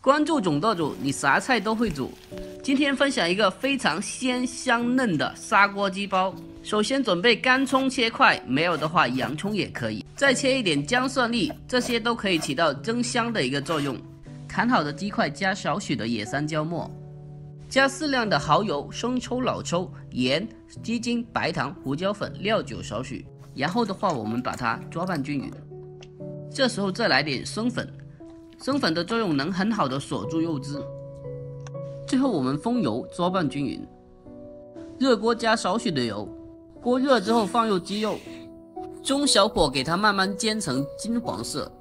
关注种豆主，你啥菜都会煮。今天分享一个非常鲜香嫩的砂锅鸡包。首先准备干葱切块，没有的话洋葱也可以，再切一点姜蒜粒，这些都可以起到增香的一个作用。砍好的鸡块加少许的野山椒末，加适量的蚝油、生抽、老抽、盐、鸡精、白糖、胡椒粉、料酒少许。然后的话，我们把它抓拌均匀。这时候再来点生粉。生粉的作用能很好的锁住肉汁。最后我们封油，抓拌均匀。热锅加少许的油，锅热之后放入鸡肉，中小火给它慢慢煎成金黄色。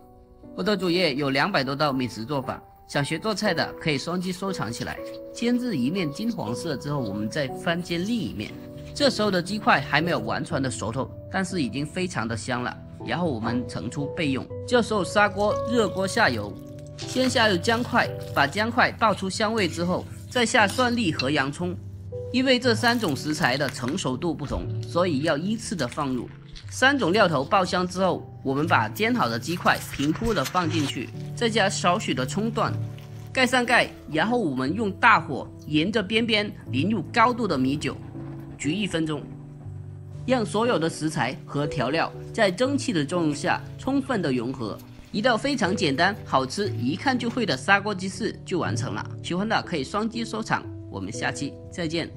我的主页有200多道美食做法，想学做菜的可以双击收藏起来。煎至一面金黄色之后，我们再翻煎另一面。这时候的鸡块还没有完全的熟透，但是已经非常的香了。然后我们盛出备用。这时候砂锅热锅下油，先下入姜块，把姜块爆出香味之后，再下蒜粒和洋葱。因为这3种食材的成熟度不同，所以要依次的放入。3种料头爆香之后，我们把煎好的鸡块平铺的放进去，再加少许的葱段，盖上盖，然后我们用大火沿着边边淋入高度的米酒，焗1分钟。让所有的食材和调料在蒸汽的作用下充分的融合，一道非常简单、好吃、一看就会的砂锅鸡翅就完成了。喜欢的可以双击收藏，我们下期再见。